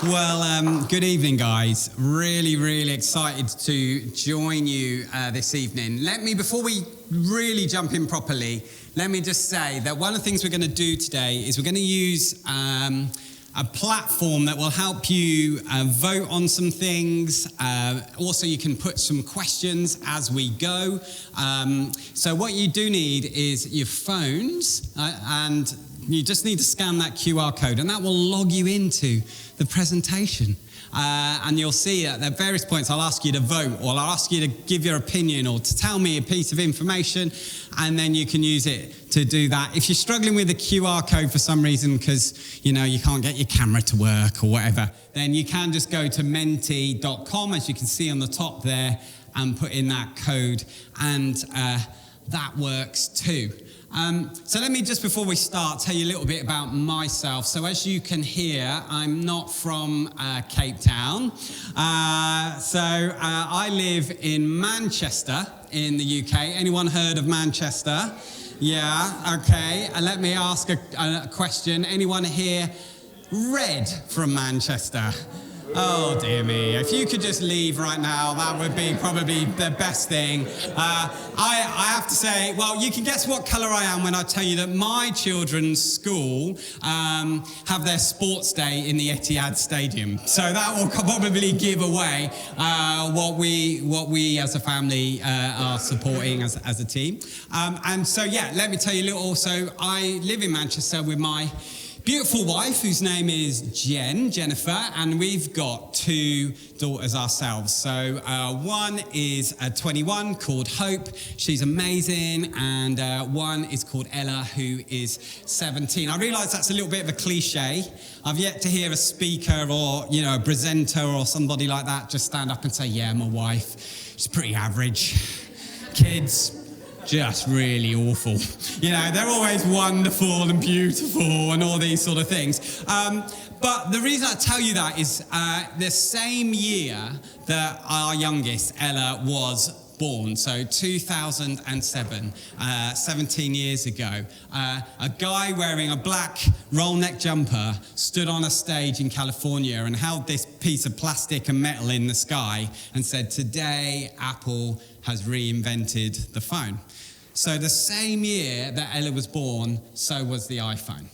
Good evening, guys. Really excited to join you this evening. Before we really jump in properly, let me just say that one of the things we're going to do today is we're going to use a platform that will help you vote on some things. Also, you can put some questions as we go. So what you do need is your phones, and you just need to scan that QR code, and that will log you into the presentation. And you'll see at various points I'll ask you to vote, or I'll ask you to give your opinion or to tell me a piece of information, and then you can use it to do that. If you're struggling with the QR code for some reason because you can't get your camera to work or whatever, then you can just go to menti.com, as you can see on the top there, and put in that code, and that works too. So let me just, before we start, tell you a little bit about myself. So as you can hear, I'm not from Cape Town. I live in Manchester in the UK. Anyone heard of Manchester? Yeah, okay. Let me ask a question. Anyone here red from Manchester? Oh, dear me. If you could just leave right now, that would be probably the best thing. I have to say, well, you can guess what colour I am when I tell you that my children's school have their sports day in the Etihad Stadium. So that will probably give away what we as a family are supporting as a team. Let me tell you a little. So I live in Manchester with my beautiful wife, whose name is Jennifer, and we've got two daughters ourselves. So one is 21, called Hope. She's amazing. And one is called Ella, who is 17. I realise that's a little bit of a cliche. I've yet to hear a speaker or, a presenter or somebody like that just stand up and say, yeah, my wife, she's pretty average. Kids, just really awful. They're always wonderful and beautiful and all these sort of things. But the reason I tell you that is the same year that our youngest, Ella, was born, so 2007, 17 years ago, a guy wearing a black roll neck jumper stood on a stage in California and held this piece of plastic and metal in the sky and said, "Today, Apple has reinvented the phone." So the same year that Ella was born, so was the iPhone.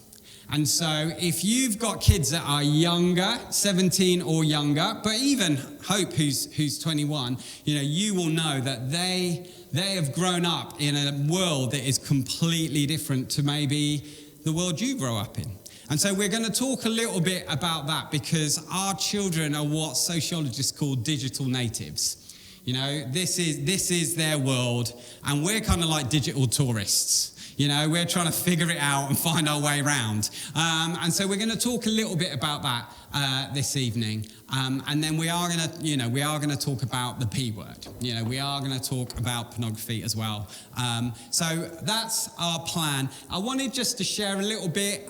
And so if you've got kids that are younger, 17 or younger, but even Hope, who's 21, you will know that they have grown up in a world that is completely different to maybe the world you grow up in. And so we're going to talk a little bit about that, because our children are what sociologists call digital natives. This is their world, and we're kind of like digital tourists. We're trying to figure it out and find our way around. And so we're going to talk a little bit about that this evening. And then we are going to talk about the P word. We are going to talk about pornography as well. So that's our plan. I wanted just to share a little bit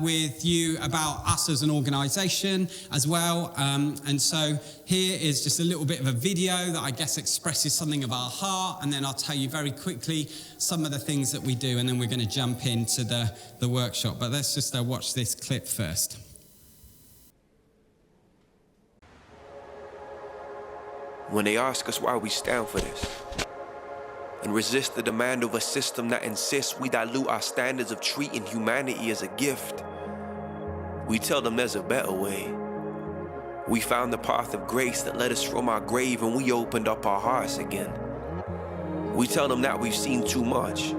with you about us as an organisation as well. And so here is just a little bit of a video that I guess expresses something of our heart, and then I'll tell you very quickly some of the things that we do, and then we're going to jump into the workshop. But let's just watch this clip first. When they ask us why we stand for this and resist the demand of a system that insists we dilute our standards of treating humanity as a gift, we tell them there's a better way. We found the path of grace that led us from our grave, and we opened up our hearts again. We tell them that we've seen too much,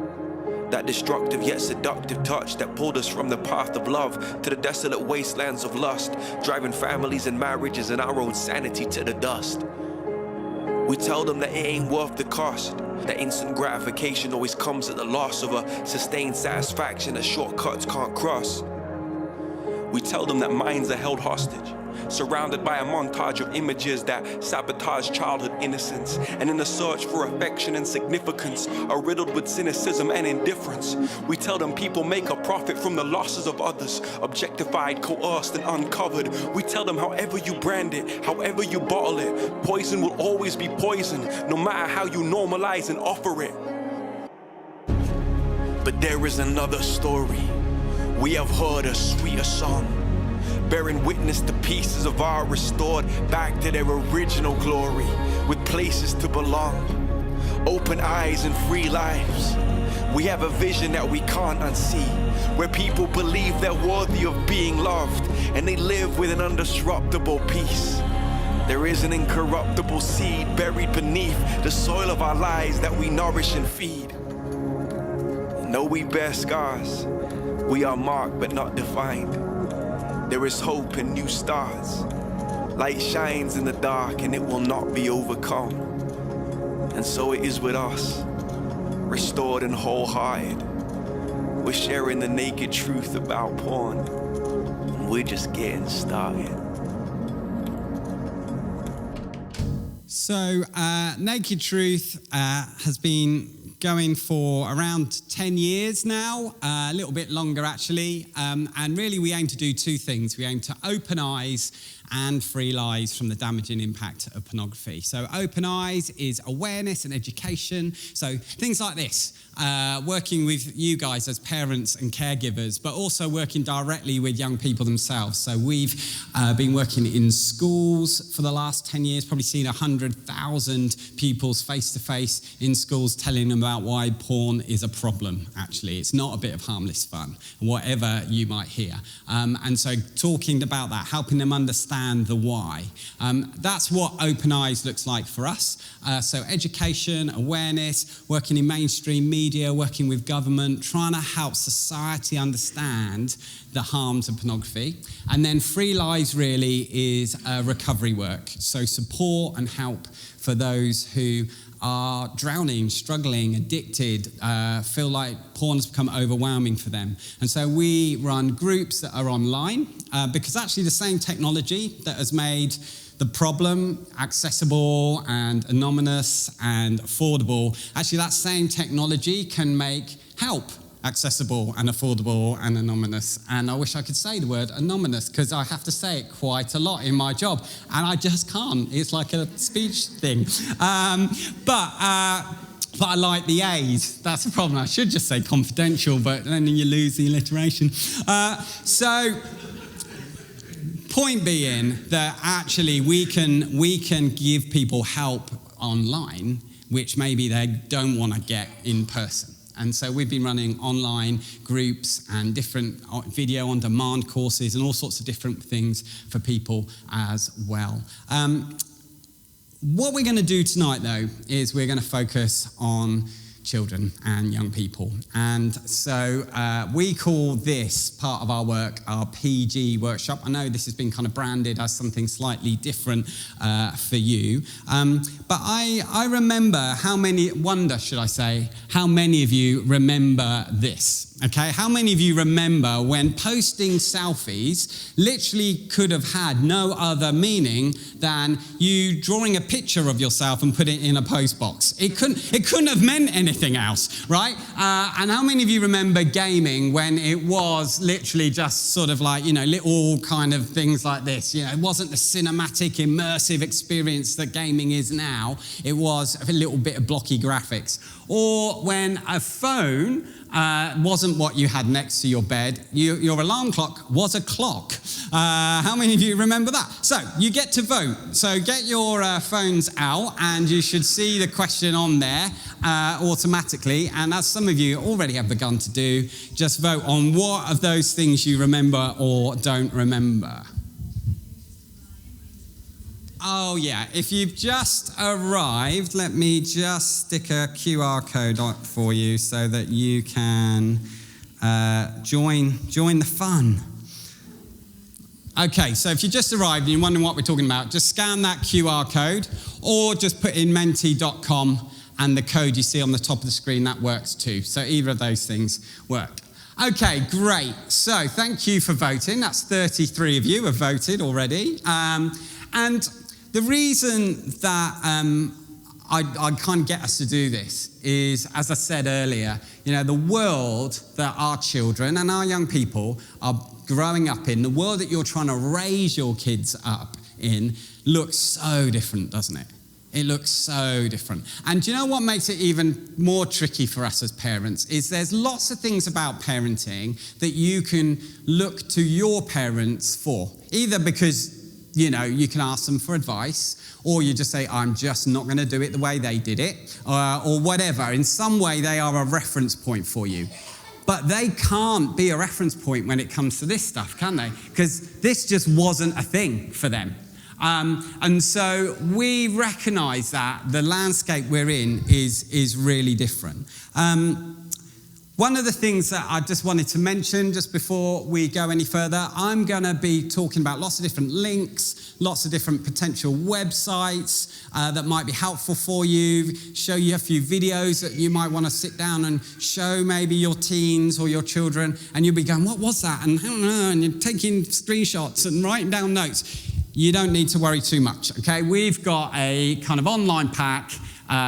that destructive yet seductive touch that pulled us from the path of love to the desolate wastelands of lust, driving families and marriages and our own sanity to the dust. We tell them that it ain't worth the cost, that instant gratification always comes at the loss of a sustained satisfaction that shortcuts can't cross. We tell them that minds are held hostage, surrounded by a montage of images that sabotage childhood innocence, and in the search for affection and significance are riddled with cynicism and indifference. We tell them people make a profit from the losses of others, objectified, coerced, and uncovered. We tell them however you brand it, however you bottle it, poison will always be poison, no matter how you normalize and offer it. But there is another story. We have heard a sweeter song, bearing witness to pieces of art restored back to their original glory, with places to belong, open eyes and free lives. We have a vision that we can't unsee, where people believe they're worthy of being loved, and they live with an undisruptible peace. There is an incorruptible seed buried beneath the soil of our lives that we nourish and feed. And though we bear scars, we are marked but not defined. There is hope in new stars. Light shines in the dark and it will not be overcome. And so it is with us, restored and wholehearted. We're sharing the naked truth about porn, and we're just getting started. So, Naked Truth has been going for around 10 years now, a little bit longer actually, and really we aim to do two things. We aim to open eyes and free lives from the damaging impact of pornography. So Open Eyes is awareness and education. So things like this, working with you guys as parents and caregivers, but also working directly with young people themselves. So we've been working in schools for the last 10 years, probably seen 100,000 pupils face-to-face in schools telling them about why porn is a problem, actually. It's not a bit of harmless fun, whatever you might hear. And so talking about that, helping them understand the why. That's what Open Eyes looks like for us. So education, awareness, working in mainstream media, working with government, trying to help society understand the harms of pornography. And then Free Lives really is recovery work. So support and help for those who are drowning, struggling, addicted, feel like porn's become overwhelming for them. And so we run groups that are online because actually the same technology that has made the problem accessible and anonymous and affordable, actually that same technology can make help accessible and affordable and anonymous. And I wish I could say the word anonymous because I have to say it quite a lot in my job and I just can't. It's like a speech thing. But I like the A's. That's the problem. I should just say confidential, but then you lose the alliteration. So point being that actually we can give people help online, which maybe they don't want to get in person. And so we've been running online groups and different video on demand courses and all sorts of different things for people as well. What we're going to do tonight, though, is we're going to focus on children and young people. And so we call this part of our work our PG workshop. I know this has been kind of branded as something slightly different for you. But I remember how many of you remember this? Okay, how many of you remember when posting selfies literally could have had no other meaning than you drawing a picture of yourself and put it in a post box? It couldn't have meant anything else, right? And how many of you remember gaming when it was literally just sort of like, little kind of things like this? It wasn't the cinematic, immersive experience that gaming is now. It was a little bit of blocky graphics. Or when a phone wasn't what you had next to your bed. Your alarm clock was a clock. How many of you remember that? So you get to vote. So get your phones out and you should see the question on there automatically. And as some of you already have begun to do, just vote on what of those things you remember or don't remember. Oh yeah, if you've just arrived, let me just stick a QR code up for you so that you can join the fun. Okay, so if you just arrived and you're wondering what we're talking about, just scan that QR code or just put in menti.com and the code you see on the top of the screen, that works too. So either of those things work. Okay, great. So thank you for voting. That's 33 of you have voted already. And the reason that I kind of get us to do this is, as I said earlier, the world that our children and our young people are growing up in, the world that you're trying to raise your kids up in, looks so different, doesn't it? It looks so different. And do you know what makes it even more tricky for us as parents is there's lots of things about parenting that you can look to your parents for. Either because, you can ask them for advice, or you just say, I'm just not going to do it the way they did it, or whatever. In some way, they are a reference point for you. But they can't be a reference point when it comes to this stuff, can they? Because this just wasn't a thing for them. And so we recognize that the landscape we're in is really different. One of the things that I just wanted to mention just before we go any further, I'm going to be talking about lots of different links, lots of different potential websites that might be helpful for you, show you a few videos that you might want to sit down and show maybe your teens or your children, and you'll be going, what was that? And I don't know, and you're taking screenshots and writing down notes. You don't need to worry too much, okay? We've got a kind of online pack.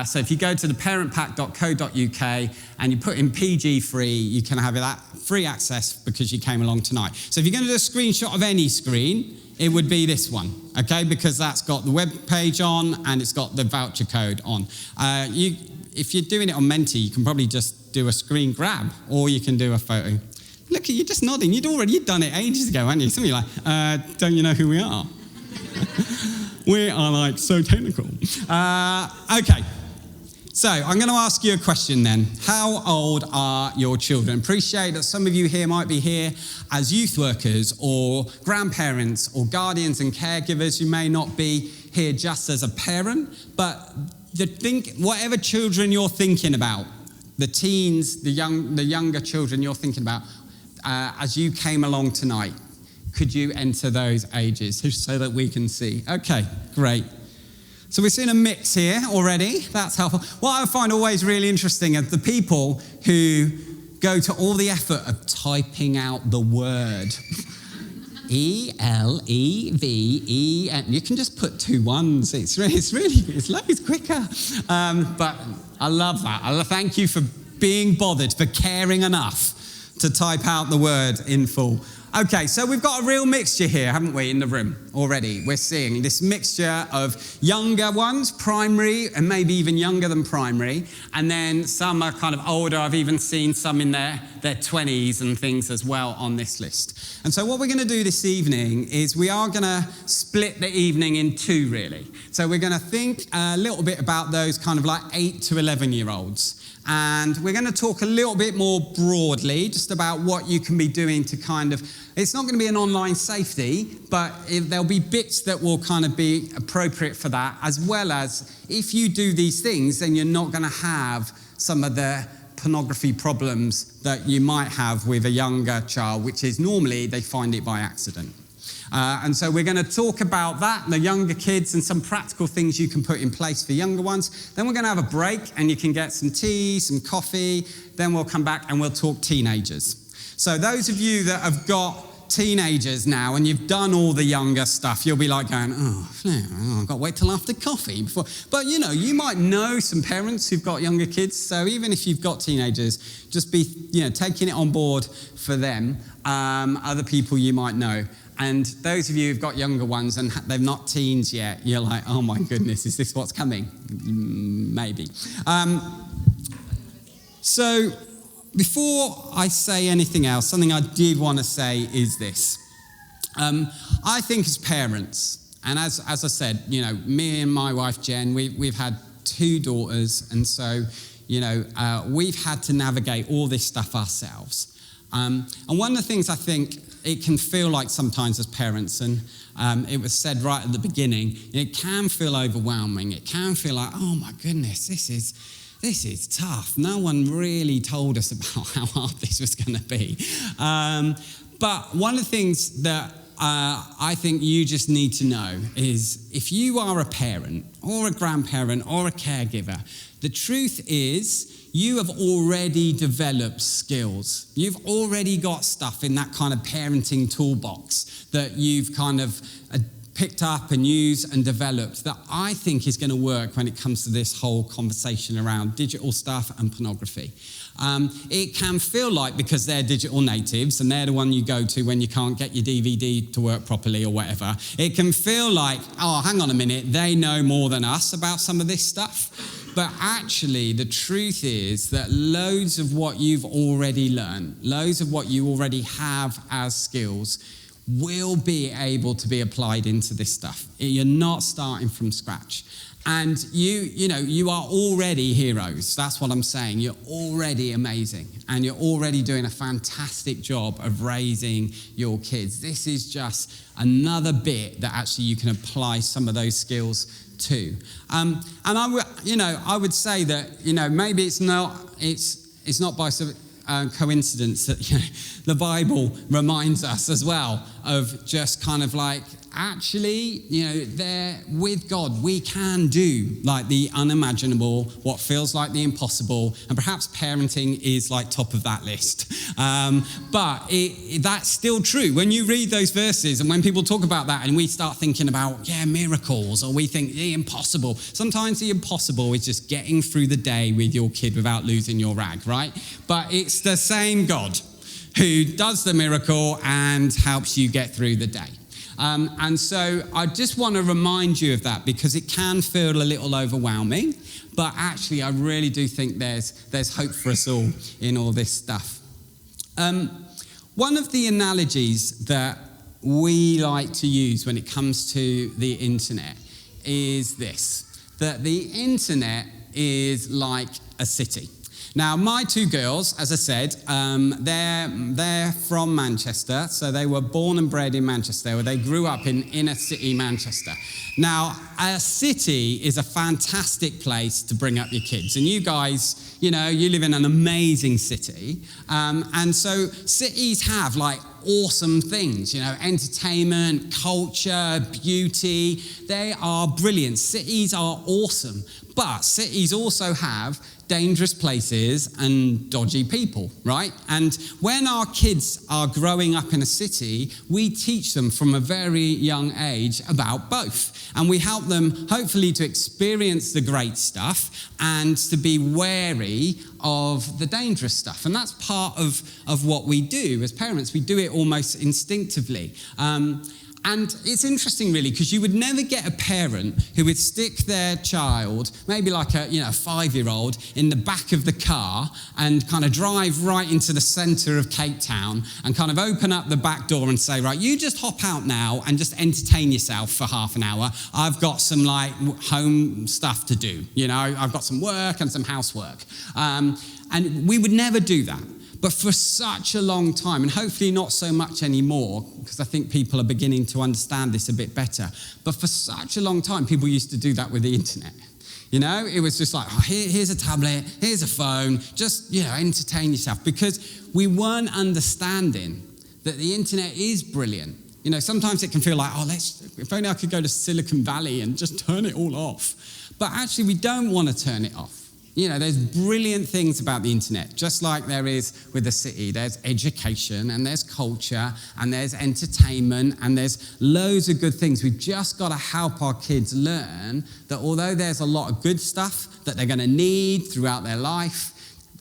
So if you go to theparentpack.co.uk and you put in PG free, you can have that free access because you came along tonight. So if you're going to do a screenshot of any screen, it would be this one, okay? Because that's got the web page on and it's got the voucher code on. If you're doing it on Menti, you can probably just do a screen grab or you can do a photo. Look at you just nodding. You'd done it ages ago, hadn't you? Something like, don't you know who we are? We are so technical. Okay, so I'm going to ask you a question then. How old are your children? Appreciate that some of you here might be here as youth workers or grandparents or guardians and caregivers. You may not be here just as a parent, but whatever children you're thinking about, the teens, the younger children you're thinking about, as you came along tonight, could you enter those ages so that we can see? Okay, great. So we're seeing a mix here already. That's helpful. What I find always really interesting are the people who go to all the effort of typing out the word. E-L-E-V-E, and you can just put 2 1s. It's loads quicker. But I love that. Thank you for being bothered, for caring enough to type out the word in full. Okay, so we've got a real mixture here, haven't we, in the room already? We're seeing this mixture of younger ones, primary, and maybe even younger than primary, and then some are kind of older. I've even seen some in their 20s and things as well on this list. And so what we're going to do this evening is we are going to split the evening in 2, really. So we're going to think a little bit about those kind of 8 to 11-year-olds. And we're going to talk a little bit more broadly just about what you can be doing to it's not going to be an online safety, but there'll be bits that will kind of be appropriate for that, as well as if you do these things, then you're not going to have some of the pornography problems that you might have with a younger child, which is normally they find it by accident. And so we're going to talk about that, the younger kids, and some practical things you can put in place for younger ones. Then we're going to have a break, and you can get some tea, some coffee. Then we'll come back and we'll talk teenagers. So those of you that have got teenagers now and you've done all the younger stuff, you'll be like going, I've got to wait till after coffee before. But you might know some parents who've got younger kids. So even if you've got teenagers, just be taking it on board for them, other people you might know. And those of you who've got younger ones and they're not teens yet, you're like, oh my goodness, is this what's coming? Maybe. So before I say anything else, something I did want to say is this. I think as parents, and as I said, me and my wife Jen, we've had 2 daughters, and so we've had to navigate all this stuff ourselves. And one of the things I think it can feel like sometimes as parents, and it was said right at the beginning, it can feel overwhelming. It can feel like, oh my goodness, this is tough. No one really told us about how hard this was going to be. But one of the things that I think you just need to know is if you are a parent or a grandparent or a caregiver, the truth is you have already developed skills. You've already got stuff in that kind of parenting toolbox that you've kind of picked up and used and developed that I think is going to work when it comes to this whole conversation around digital stuff and pornography. It can feel like, because they're digital natives and they're the one you go to when you can't get your DVD to work properly or whatever, it can feel like, oh, hang on a minute, they know more than us about some of this stuff. But actually, the truth is that loads of what you've already learned, loads of what you already have as skills, will be able to be applied into this stuff. You're not starting from scratch. And you are already heroes. That's what I'm saying. You're already amazing. And you're already doing a fantastic job of raising your kids. This is just another bit that actually you can apply some of those skills to. And I would say that, maybe it's not by coincidence that the Bible reminds us as well of just kind of like, actually, there with God, we can do like the unimaginable, what feels like the impossible, and perhaps parenting is like top of that list. But that's still true. When you read those verses and when people talk about that and we start thinking about, miracles, or we think the impossible, sometimes the impossible is just getting through the day with your kid without losing your rag, right? But it's the same God who does the miracle and helps you get through the day. And so I just want to remind you of that, because it can feel a little overwhelming, but actually I really do think there's hope for us all in all this stuff. One of the analogies that we like to use when it comes to the internet is this, that the internet is like a city. Now, my two girls, as I said, they're from Manchester, so they were born and bred in Manchester, or they grew up in inner city Manchester. Now, a city is a fantastic place to bring up your kids, and you guys, you live in an amazing city, and so cities have like awesome things, entertainment, culture, beauty. They are brilliant. Cities are awesome, but cities also have dangerous places and dodgy people, right? And when our kids are growing up in a city, we teach them from a very young age about both. And we help them, hopefully, to experience the great stuff and to be wary of the dangerous stuff. And that's part of what we do as parents. We do it almost instinctively. And it's interesting, really, because you would never get a parent who would stick their child, maybe like a 5-year-old, in the back of the car and kind of drive right into the centre of Cape Town and kind of open up the back door and say, right, you just hop out now and just entertain yourself for half an hour. I've got some like home stuff to do. I've got some work and some housework. And we would never do that. But for such a long time, and hopefully not so much anymore, because I think people are beginning to understand this a bit better, but for such a long time, people used to do that with the internet. It was just like, oh, here's a tablet, here's a phone, just, entertain yourself, because we weren't understanding that the internet is brilliant. Sometimes it can feel like, if only I could go to Silicon Valley and just turn it all off. But actually, we don't want to turn it off. There's brilliant things about the internet, just like there is with the city. There's education, and there's culture, and there's entertainment, and there's loads of good things. We've just got to help our kids learn that although there's a lot of good stuff that they're going to need throughout their life,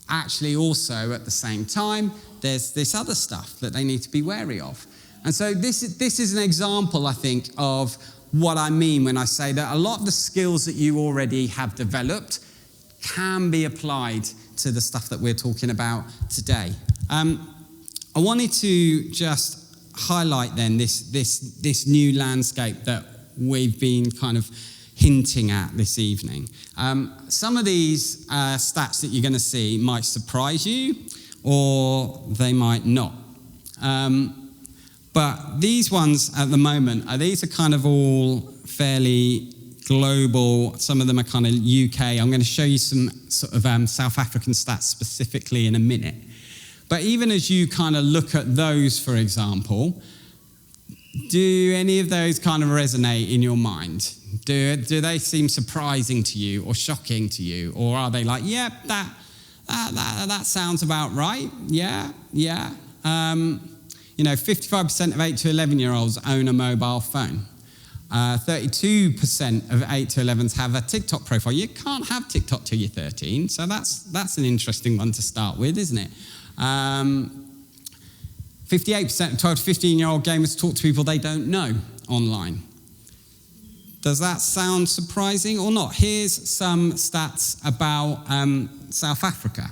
actually also at the same time, there's this other stuff that they need to be wary of. And so this is an example, I think, of what I mean when I say that a lot of the skills that you already have developed can be applied to the stuff that we're talking about today. I wanted to just highlight then this new landscape that we've been kind of hinting at this evening. Some of these stats that you're going to see might surprise you, or they might not. But these ones at the moment, these are kind of all fairly global. Some of them are kind of UK. I'm going to show you some sort of South African stats specifically in a minute. But even as you kind of look at those, for example, do any of those kind of resonate in your mind? Do they seem surprising to you or shocking to you? Or are they like, yep, that sounds about right. Yeah. 55% of 8 to 11-year-olds own a mobile phone. 32% of 8 to 11s have a TikTok profile. You can't have TikTok till you're 13, so that's an interesting one to start with, isn't it? 58% of 12 to 15-year-old gamers talk to people they don't know online. Does that sound surprising or not? Here's some stats about South Africa.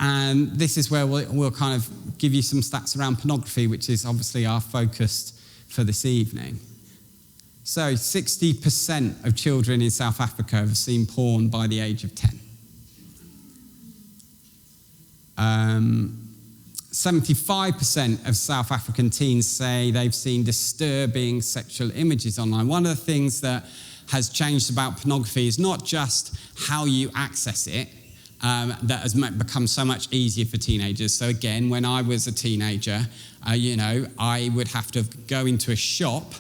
And this is where we'll kind of give you some stats around pornography, which is obviously our focus for this evening. So 60% of children in South Africa have seen porn by the age of 10. 75% of South African teens say they've seen disturbing sexual images online. One of the things that has changed about pornography is not just how you access it, that has become so much easier for teenagers. So again, when I was a teenager, I would have to go into a shop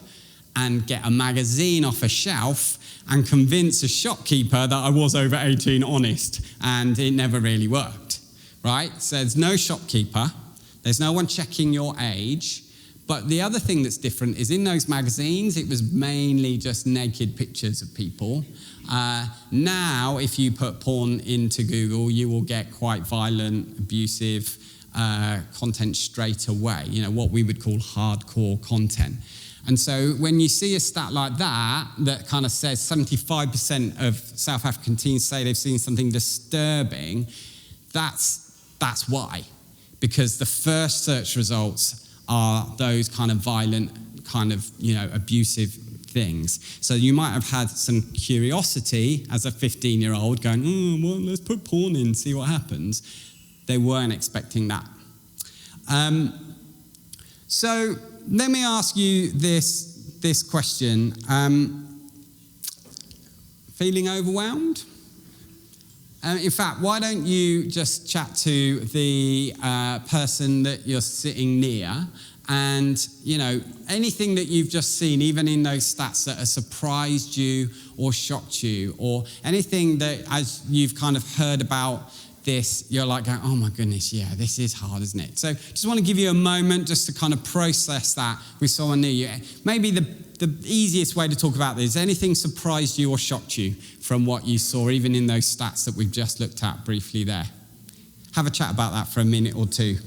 and get a magazine off a shelf and convince a shopkeeper that I was over 18 honest, and it never really worked, right? So there's no shopkeeper, there's no one checking your age, but the other thing that's different is in those magazines, it was mainly just naked pictures of people. Now, if you put porn into Google, you will get quite violent, abusive content straight away, what we would call hardcore content. And so when you see a stat like that kind of says 75% of South African teens say they've seen something disturbing, that's why. Because the first search results are those kind of violent, abusive things. So you might have had some curiosity as a 15-year-old going, let's put porn in, see what happens. They weren't expecting that. So let me ask you this question. Feeling overwhelmed? In fact, why don't you just chat to the person that you're sitting near, and anything that you've just seen, even in those stats that has surprised you or shocked you, or anything that as you've kind of heard about this, you're like going, oh my goodness, yeah, this is hard, isn't it? So just want to give you a moment just to kind of process that with someone near you. Maybe the easiest way to talk about this, anything surprised you or shocked you from what you saw, even in those stats that we've just looked at briefly there? Have a chat about that for a minute or two.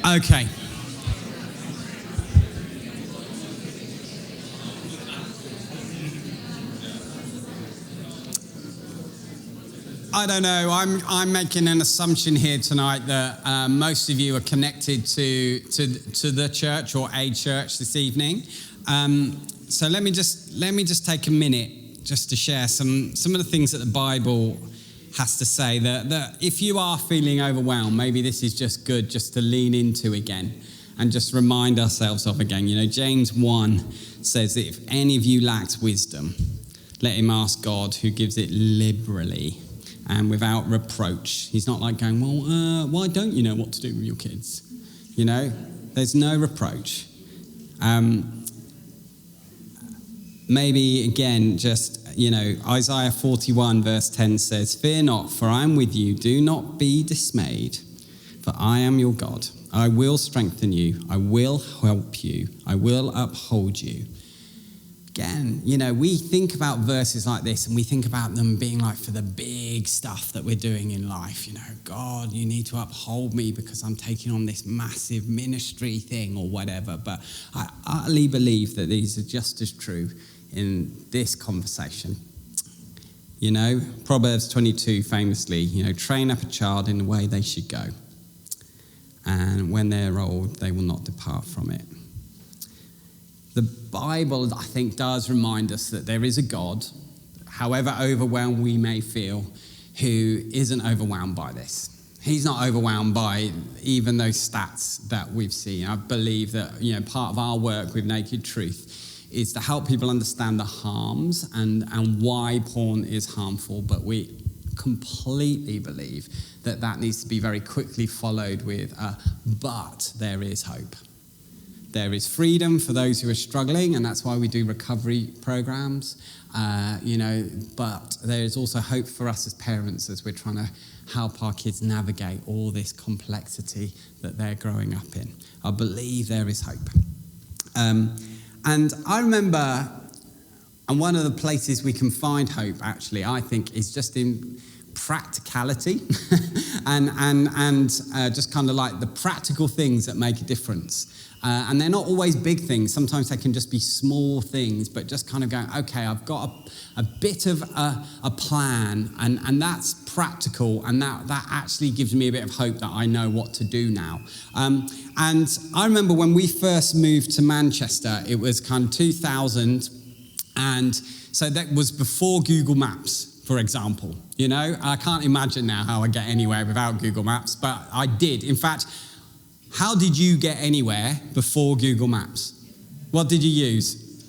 Okay. I don't know. I'm making an assumption here tonight that most of you are connected to the church or a church this evening. So let me just take a minute just to share some of the things that the Bible has to say, that if you are feeling overwhelmed, maybe this is just good just to lean into again and just remind ourselves of again. James 1 says that if any of you lacks wisdom, let him ask God, who gives it liberally and without reproach. He's not like going, well, why don't you know what to do with your kids? There's no reproach. Maybe again, just Isaiah 41 verse 10 says, fear not, for I am with you. Do not be dismayed, for I am your God. I will strengthen you. I will help you. I will uphold you. again, we think about verses like this and we think about them being like for the big stuff that we're doing in life. God, you need to uphold me because I'm taking on this massive ministry thing or whatever. But I utterly believe that these are just as true in this conversation. Proverbs 22 famously, train up a child in the way they should go. And when they're old, they will not depart from it. The Bible, I think, does remind us that there is a God, however overwhelmed we may feel, who isn't overwhelmed by this. He's not overwhelmed by even those stats that we've seen. I believe that, part of our work with Naked Truth is to help people understand the harms and why porn is harmful, but we completely believe that needs to be very quickly followed with but there is hope. There is freedom for those who are struggling, and that's why we do recovery programs, but there is also hope for us as parents as we're trying to help our kids navigate all this complexity that they're growing up in. I believe there is hope. And I remember, and one of the places we can find hope, actually, I think, is just in practicality and just kind of like the practical things that make a difference. And they're not always big things. Sometimes they can just be small things, but just kind of going, okay, I've got a bit of a plan, and that's practical, and that actually gives me a bit of hope that I know what to do now. And I remember when we first moved to Manchester, it was kind of 2000, and so that was before Google Maps, for example. I can't imagine now how I get anywhere without Google Maps, but I did. In fact, how did you get anywhere before Google Maps? What did you use?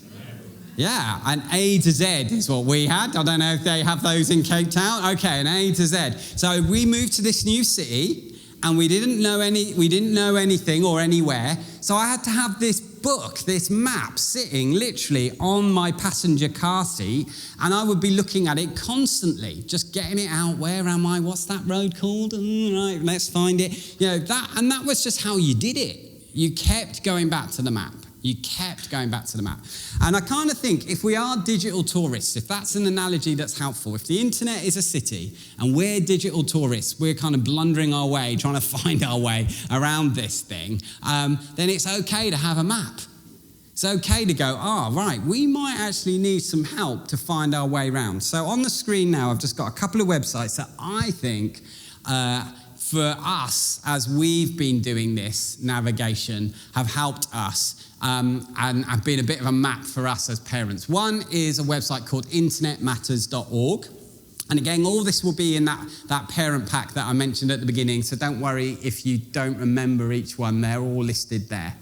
Yeah, an A to Z is what we had. I don't know if they have those in Cape Town. Okay, an A to Z. So we moved to this new city, and we didn't know anything or anywhere. So I had to have this book, this map, sitting literally on my passenger car seat, and I would be looking at it constantly, just getting it out. Where am I? What's that road called? Right, let's find it. That was just how you did it. You kept going back to the map. And I kind of think if we are digital tourists, if that's an analogy that's helpful, if the internet is a city and we're digital tourists, we're kind of blundering our way, trying to find our way around this thing, then it's okay to have a map. It's okay to go, right, we might actually need some help to find our way around. So on the screen now, I've just got a couple of websites that I think for us, as we've been doing this navigation, have helped us and have been a bit of a map for us as parents. One is a website called internetmatters.org. And again, all this will be in that parent pack that I mentioned at the beginning, so don't worry if you don't remember each one, they're all listed there.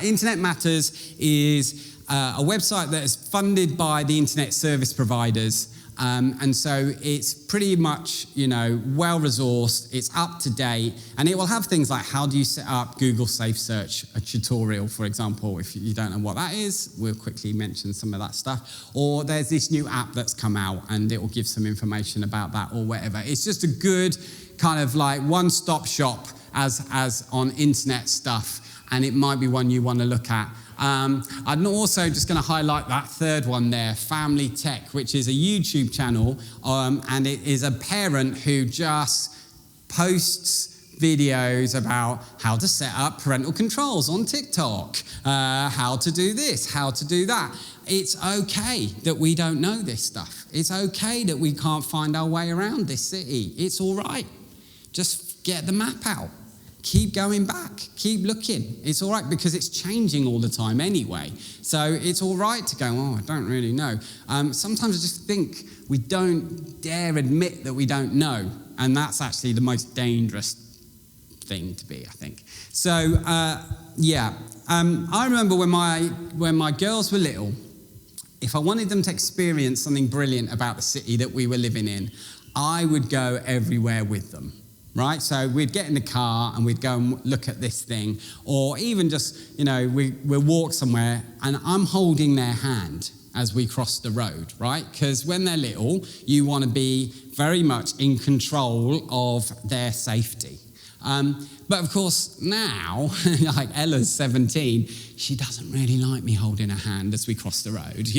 Internet Matters is a website that is funded by the internet service providers. And so it's pretty much, well-resourced, it's up to date, and it will have things like how do you set up Google Safe Search, a tutorial, for example. If you don't know what that is, we'll quickly mention some of that stuff. Or there's this new app that's come out, and it will give some information about that or whatever. It's just a good kind of like one-stop shop as on internet stuff, and it might be one you want to look at. I'm also just going to highlight that third one there, Family Tech, which is a YouTube channel, and it is a parent who just posts videos about how to set up parental controls on TikTok, how to do this, how to do that. It's okay that we don't know this stuff. It's okay that we can't find our way around this city. It's all right. Just get the map out. Keep going back, keep looking. It's all right because it's changing all the time anyway. So it's all right to go, I don't really know. Sometimes I just think we don't dare admit that we don't know. And that's actually the most dangerous thing to be, I think. So, I remember when my girls were little, if I wanted them to experience something brilliant about the city that we were living in, I would go everywhere with them. Right, so we'd get in the car and we'd go and look at this thing, or even just, we'll walk somewhere and I'm holding their hand as we cross the road, right? Because when they're little, you want to be very much in control of their safety. But of course, now, like Ella's 17, she doesn't really like me holding her hand as we cross the road,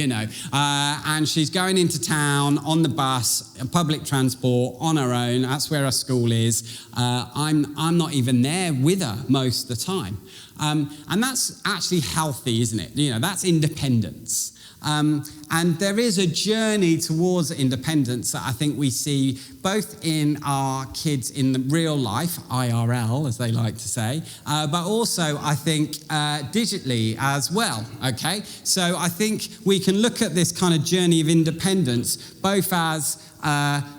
and she's going into town on the bus, public transport, on her own. That's where her school is. I'm not even there with her most of the time. And that's actually healthy, isn't it? That's independence. And there is a journey towards independence that I think we see both in our kids in the real life, IRL, as they like to say, but also, I think, digitally as well, okay? So I think we can look at this kind of journey of independence both as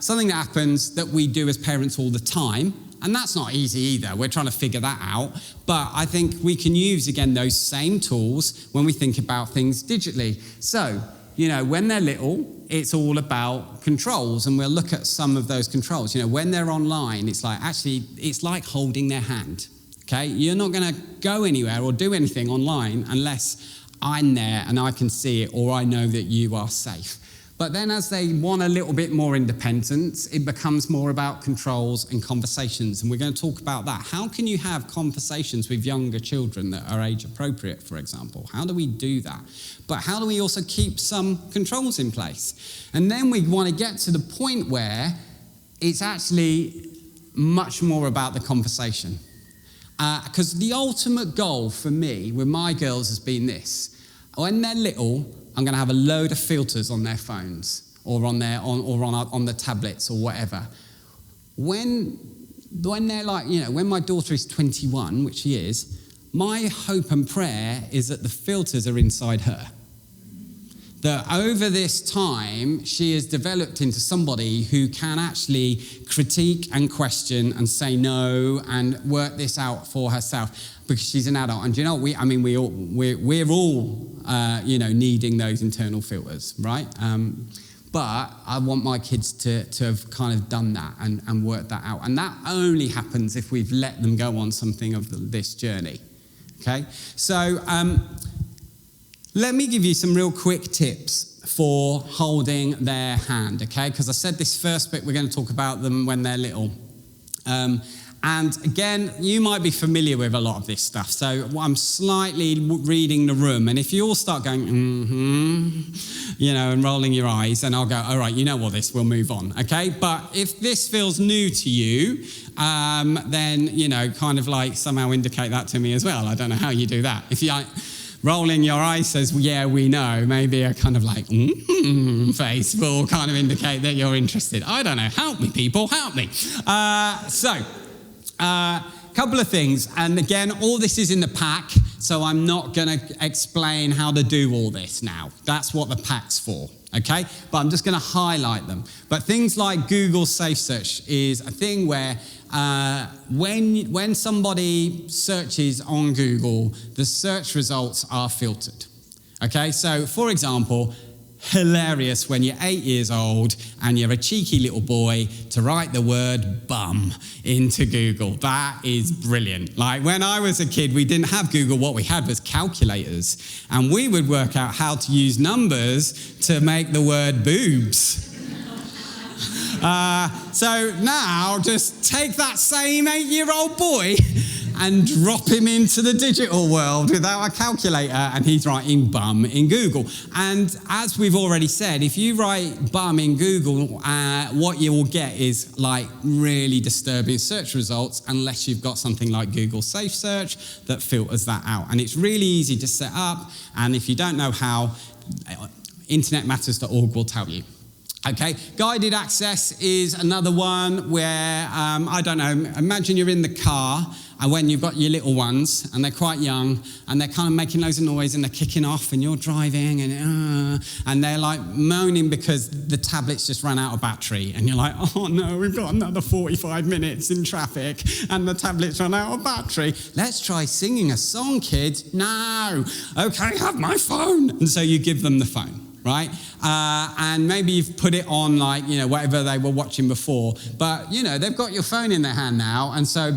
something that happens that we do as parents all the time. And that's not easy either. We're trying to figure that out. But I think we can use, again, those same tools when we think about things digitally. So, when they're little, it's all about controls. And we'll look at some of those controls. When they're online, it's like holding their hand. Okay? You're not going to go anywhere or do anything online unless I'm there and I can see it or I know that you are safe. But then as they want a little bit more independence, it becomes more about controls and conversations. And we're going to talk about that. How can you have conversations with younger children that are age appropriate, for example? How do we do that? But how do we also keep some controls in place? And then we want to get to the point where it's actually much more about the conversation. Because the ultimate goal for me with my girls has been this. When they're little, I'm going to have a load of filters on their phones or on the tablets or whatever. When they're like, when my daughter is 21, which she is, my hope and prayer is that the filters are inside her. That over this time, she has developed into somebody who can actually critique and question and say no and work this out for herself because she's an adult. And we're all needing those internal filters, right? But I want my kids to have kind of done that and worked that out. And that only happens if we've let them go on something of this journey, okay? So, let me give you some real quick tips for holding their hand, okay? Because I said this first bit, we're going to talk about them when they're little. And again, you might be familiar with a lot of this stuff. So I'm slightly reading the room. And if you all start going, and rolling your eyes, then I'll go, all right, you know what this, we'll move on, okay? But if this feels new to you, then, kind of like somehow indicate that to me as well. I don't know how you do that. If you rolling your eyes says, yeah, we know, maybe a kind of like, face will kind of indicate that you're interested. I don't know. Help me, people. Help me. Couple of things. And again, all this is in the pack, so I'm not going to explain how to do all this now. That's what the pack's for, okay? But I'm just going to highlight them. But things like Google Safe Search is a thing where when somebody searches on Google, the search results are filtered. Okay, so for example, hilarious when you're 8 years old and you're a cheeky little boy to write the word bum into Google. That is brilliant. Like when I was a kid, we didn't have Google. What we had was calculators. And we would work out how to use numbers to make the word boobs. So now just take that same 8-year-old boy and drop him into the digital world without a calculator, and he's writing bum in Google. And as we've already said, if you write bum in Google, what you will get is like really disturbing search results unless you've got something like Google Safe Search that filters that out. And it's really easy to set up, and if you don't know how, internetmatters.org will tell you. Okay, guided access is another one where, imagine you're in the car and when you've got your little ones and they're quite young and they're kind of making loads of noise and they're kicking off and you're driving and they're like moaning because the tablet's just run out of battery and you're like, oh no, we've got another 45 minutes in traffic and the tablet's run out of battery. Let's try singing a song, kids. No. Okay, have my phone. And so you give them the phone. Right? And maybe you've put it on like, whatever they were watching before. But, they've got your phone in their hand now. And so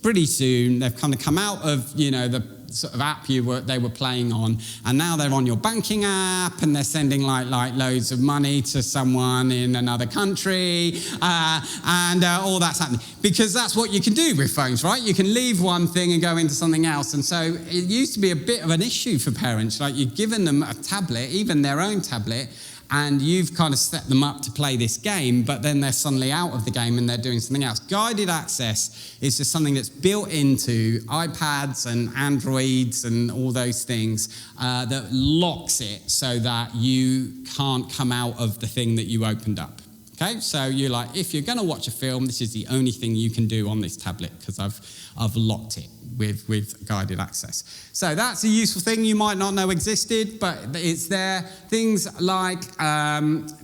pretty soon they've kind of come out of, the sort of app they were playing on, and now they're on your banking app, and they're sending like loads of money to someone in another country, and all that's happening. Because that's what you can do with phones, right? You can leave one thing and go into something else. And so it used to be a bit of an issue for parents. Like, you've given them a tablet, even their own tablet, and you've kind of set them up to play this game, but then they're suddenly out of the game and they're doing something else. Guided access is just something that's built into iPads and Androids and all those things that locks it so that you can't come out of the thing that you opened up. Okay, so you're like, if you're going to watch a film, this is the only thing you can do on this tablet because I've locked it with guided access. So that's a useful thing you might not know existed, but it's there. Things like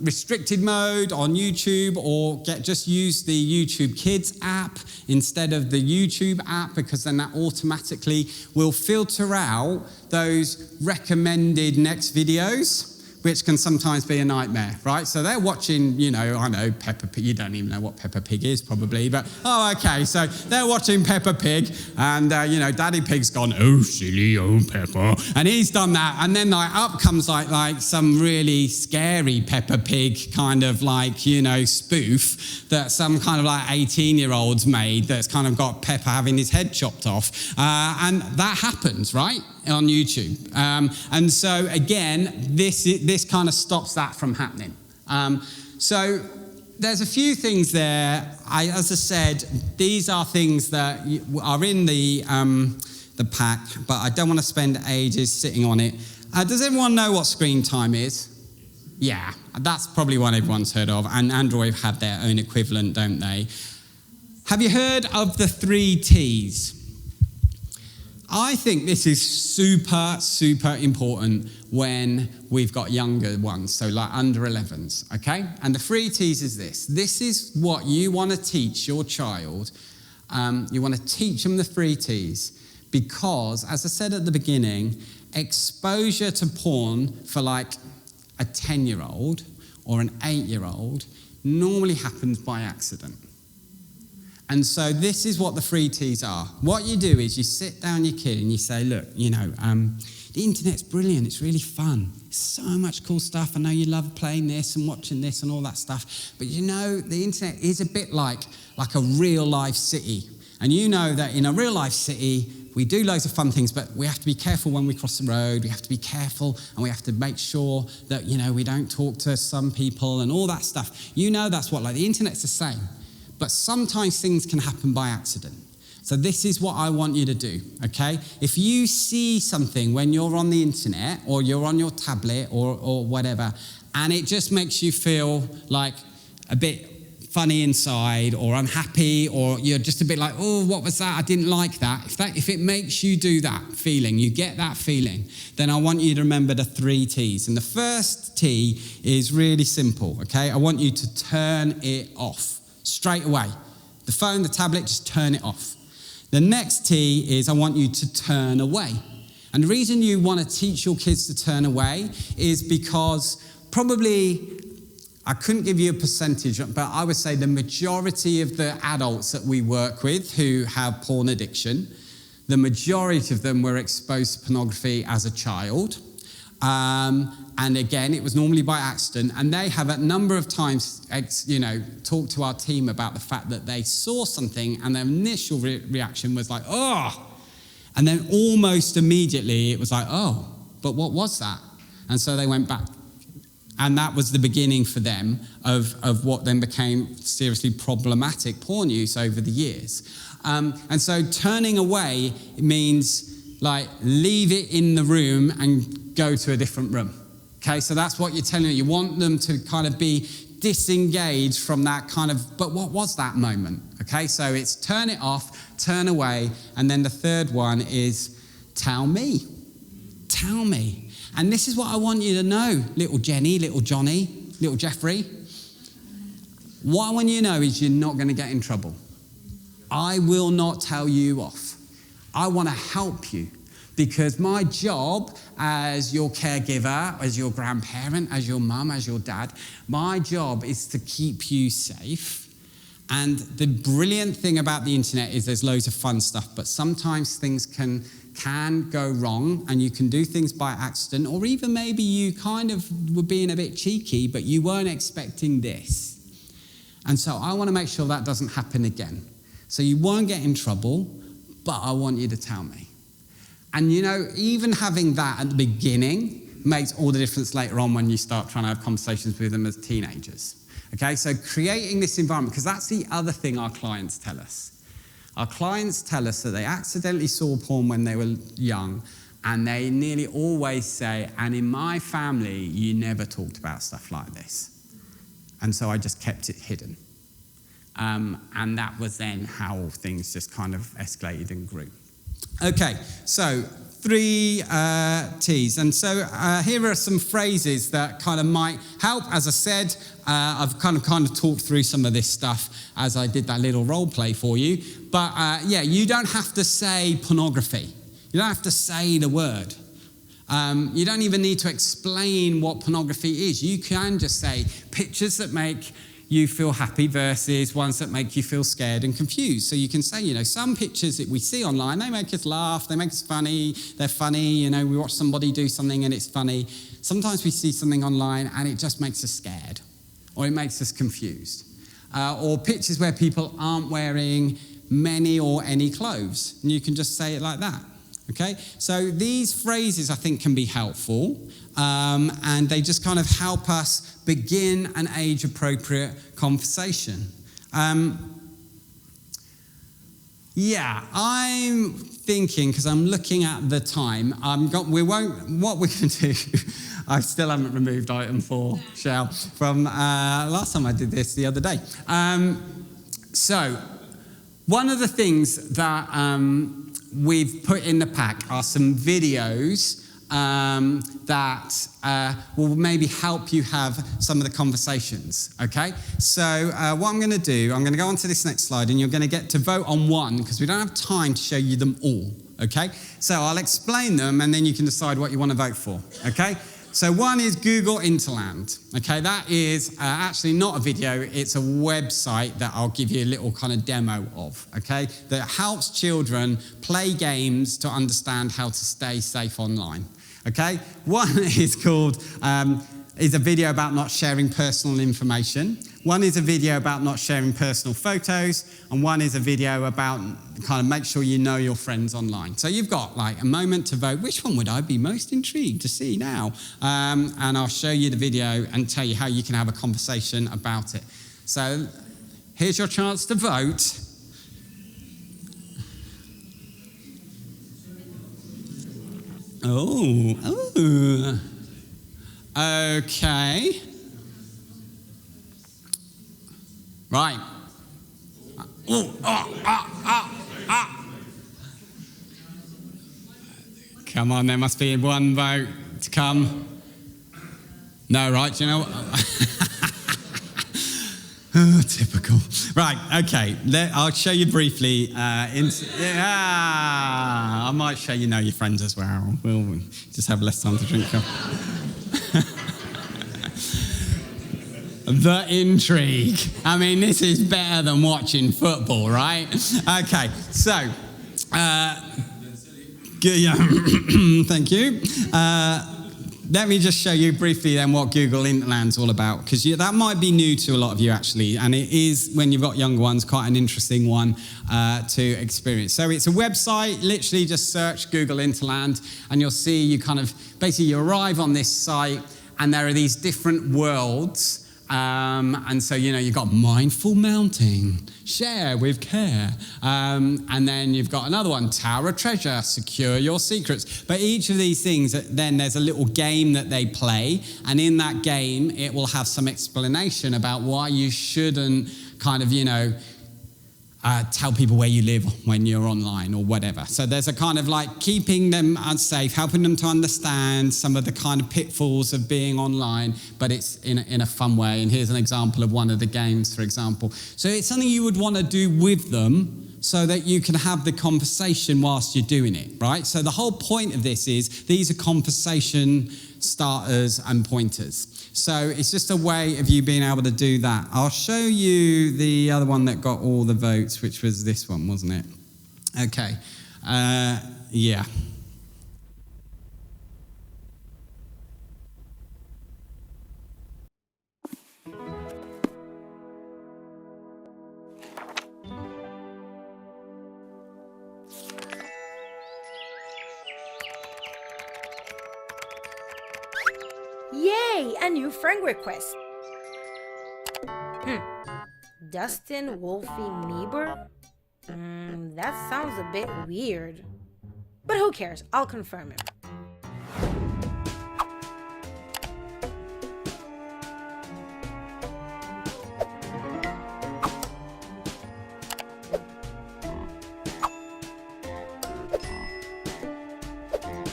restricted mode on YouTube, or just use the YouTube Kids app instead of the YouTube app, because then that automatically will filter out those recommended next videos, which can sometimes be a nightmare, right? So they're watching, I know Peppa Pig. You don't even know what Peppa Pig is, probably, but, okay. So they're watching Peppa Pig, and, Daddy Pig's gone, oh, silly old Peppa, and he's done that, and then, up comes, like some really scary Peppa Pig kind of, spoof that some kind of, 18-year-olds made that's kind of got Peppa having his head chopped off, and that happens, right? On YouTube. And so again, this kind of stops that from happening. So there's a few things there. As I said, these are things that are in the pack, but I don't want to spend ages sitting on it. Does everyone know what screen time is? Yeah, that's probably one everyone's heard of, and Android have their own equivalent, don't they? Have you heard of the 3 T's? I think this is super, super important when we've got younger ones, so like under 11s, okay? And the 3 T's is this. This is what you want to teach your child. You want to teach them the 3 T's because, as I said at the beginning, exposure to porn for like a 10-year-old or an 8-year-old normally happens by accident. And so this is what the 3 T's are. What you do is you sit down your kid and you say, look, the internet's brilliant. It's really fun. It's so much cool stuff. I know you love playing this and watching this and all that stuff. But the internet is a bit like a real life city. And you know that in a real life city, we do loads of fun things, but we have to be careful when we cross the road. We have to be careful, and we have to make sure that, we don't talk to some people and all that stuff. That's what, the internet's the same. But sometimes things can happen by accident. So this is what I want you to do, okay? If you see something when you're on the internet or you're on your tablet or whatever, and it just makes you feel like a bit funny inside or unhappy, or you're just a bit like, oh, what was that? I didn't like that. If it makes you do that feeling, you get that feeling, then I want you to remember the 3 T's. And the first T is really simple, okay? I want you to turn it off. Straight away. The phone, the tablet, just turn it off. The next T is I want you to turn away. And the reason you want to teach your kids to turn away is because probably, I couldn't give you a percentage, but I would say the majority of the adults that we work with who have porn addiction, the majority of them were exposed to pornography as a child. And again, it was normally by accident. And they have a number of times, talked to our team about the fact that they saw something and their initial reaction was like, oh. And then almost immediately it was like, oh, but what was that? And so they went back. And that was the beginning for them of what then became seriously problematic porn use over the years. And so turning away means leave it in the room and go to a different room. Okay, so that's what you're telling them. You want them to kind of be disengaged from that kind of, but what was that moment? Okay, so it's turn it off, turn away, and then the third one is tell me. Tell me. And this is what I want you to know, little Jenny, little Johnny, little Jeffrey. What I want you to know is you're not going to get in trouble. I will not tell you off. I want to help you. Because my job as your caregiver, as your grandparent, as your mum, as your dad, my job is to keep you safe And the brilliant thing about the internet is there's loads of fun stuff, but sometimes things can go wrong, and you can do things by accident, or even maybe you kind of were being a bit cheeky, but you weren't expecting this. And so I want to make sure that doesn't happen again. So you won't get in trouble, but I want you to tell me. And even having that at the beginning makes all the difference later on when you start trying to have conversations with them as teenagers. Okay, so creating this environment, because that's the other thing our clients tell us. Our clients tell us that they accidentally saw porn when they were young, and they nearly always say, and in my family, you never talked about stuff like this. And so I just kept it hidden. And that was then how things just kind of escalated and grew. Okay, so 3 T's. And so here are some phrases that kind of might help. As I said, I've kind of talked through some of this stuff as I did that little role play for you. But you don't have to say pornography. You don't have to say the word. You don't even need to explain what pornography is. You can just say pictures that make you feel happy versus ones that make you feel scared and confused. So you can say, some pictures that we see online, they make us laugh, they make us funny, they're funny, we watch somebody do something and it's funny. Sometimes we see something online and it just makes us scared, or it makes us confused. Or pictures where people aren't wearing many or any clothes, and you can just say it like that. Okay, so these phrases I think can be helpful, and they just kind of help us begin an age-appropriate conversation. I'm thinking, because I'm looking at the time, what we're going to do, I still haven't removed item 4, Shell, from last time I did this the other day. So, one of the things that we've put in the pack are some videos that will maybe help you have some of the conversations, okay? So what I'm going to do, I'm going to go on to this next slide, and you're going to get to vote on one, because we don't have time to show you them all, okay? So I'll explain them, and then you can decide what you want to vote for, okay? So one is Google Interland, okay? That is actually not a video, it's a website that I'll give you a little kind of demo of, okay? That helps children play games to understand how to stay safe online, okay? One is called, is a video about not sharing personal information. One is a video about not sharing personal photos, and one is a video about kind of make sure you know your friends online. So you've got like a moment to vote. Which one would I be most intrigued to see now? And I'll show you the video and tell you how you can have a conversation about it. So here's your chance to vote. Oh. Okay. Right. Come on, there must be one vote to come. No, right, do you know what? Oh, typical. Right, okay, I'll show you briefly. I might show you know your friends as well. We'll just have less time to drink them. The intrigue. I mean, this is better than watching football, right? Okay, so, thank you. Let me just show you briefly then what Google Interland's all about, because that might be new to a lot of you actually, and it is, when you've got younger ones, quite an interesting one to experience. So it's a website, literally just search Google Interland, and you'll see you you arrive on this site, and there are these different worlds. And so, you've got mindful mounting, share with care. And then you've got another one, Tower of Treasure, secure your secrets. But each of these things, then there's a little game that they play. And in that game, it will have some explanation about why you shouldn't tell people where you live when you're online or whatever. So there's a kind of like keeping them unsafe, helping them to understand some of the kind of pitfalls of being online, but it's in a fun way. And here's an example of one of the games, for example. So it's something you would want to do with them, so that you can have the conversation whilst you're doing it, right? So the whole point of this is these are conversation starters and pointers. So it's just a way of you being able to do that. I'll show you the other one that got all the votes, which was this one, wasn't it? Okay. Yeah. Yay, a new friend request. Dustin Wolfie Niebuhr? That sounds a bit weird. But who cares? I'll confirm him.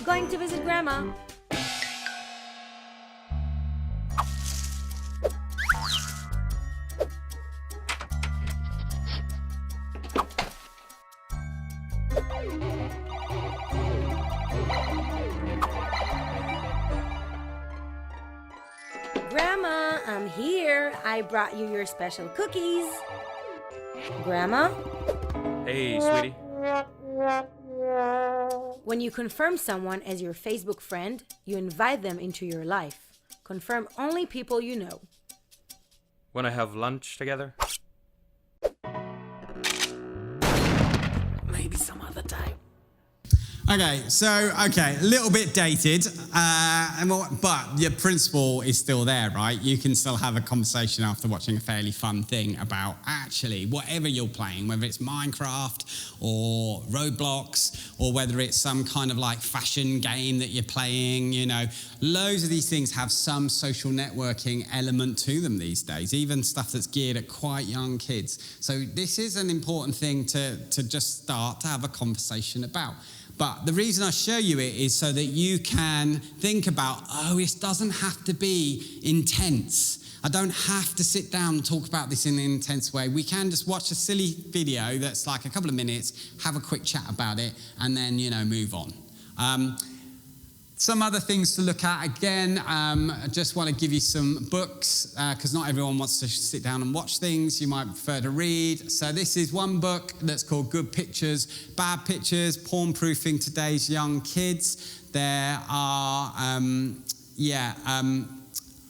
Going to visit Grandma. Grandma, I'm here. I brought you your special cookies. Grandma? Hey, sweetie. When you confirm someone as your Facebook friend, you invite them into your life. Confirm only people you know. Wanna have lunch together? Maybe some other time. Okay, a little bit dated, but your principle is still there, right? You can still have a conversation after watching a fairly fun thing about actually whatever you're playing, whether it's Minecraft or Roblox or whether it's some kind of like fashion game that you're playing, you know. Loads of these things have some social networking element to them these days, even stuff that's geared at quite young kids. So this is an important thing to just start to have a conversation about. But the reason I show you it is so that you can think about, it doesn't have to be intense. I don't have to sit down and talk about this in an intense way. We can just watch a silly video that's like a couple of minutes, have a quick chat about it, and then, move on. Some other things to look at. Again, I just want to give you some books because not everyone wants to sit down and watch things. You might prefer to read. So this is one book that's called Good Pictures, Bad Pictures, Porn-Proofing Today's Young Kids. There are,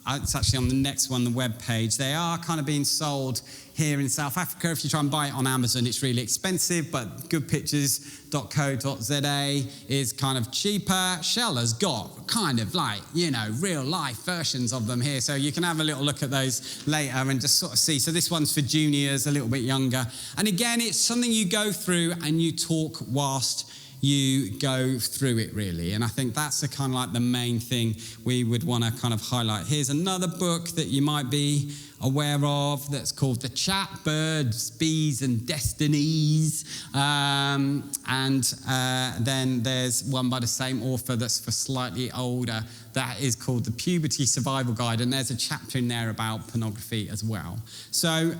it's actually on the next one, the web page. They are kind of being sold here in South Africa. If you try and buy it on Amazon, it's really expensive, but goodpictures.co.za is kind of cheaper. Shell has got kind of like, real life versions of them here. So you can have a little look at those later and just sort of see. So this one's for juniors, a little bit younger. And again, it's something you go through and you talk whilst you go through it, really. And I think that's the kind of like the main thing we would want to kind of highlight. Here's another book that you might be aware of that's called The Chat, Birds, Bees and Destinies. Then there's one by the same author that's for slightly older that is called The Puberty Survival Guide, and there's a chapter in there about pornography as well. So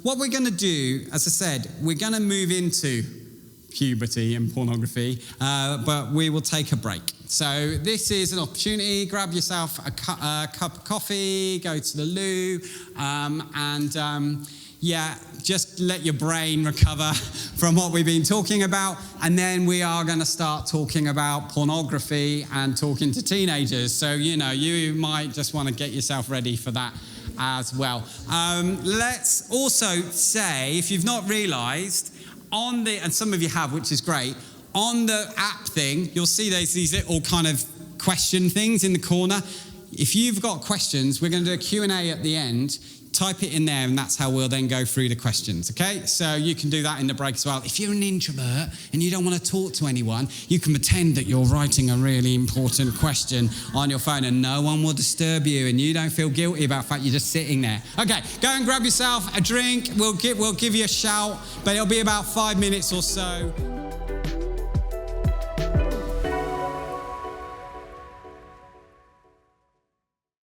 what we're going to do, as I said, we're going to move into puberty and pornography, but we will take a break. So this is an opportunity. Grab yourself a cup of coffee, go to the loo, just let your brain recover from what we've been talking about. And then we are going to start talking about pornography and talking to teenagers. So, you might just want to get yourself ready for that as well. Let's also say, if you've not realized, and some of you have, which is great, on the app thing, you'll see these little kind of question things in the corner. If you've got questions, we're going to do a Q&A at the end. Type it in there, and that's how we'll then go through the questions, okay? So you can do that in the break as well. If you're an introvert and you don't want to talk to anyone, you can pretend that you're writing a really important question on your phone and no one will disturb you and you don't feel guilty about the fact you're just sitting there. Okay, go and grab yourself a drink. We'll give you a shout, but it'll be about 5 minutes or so.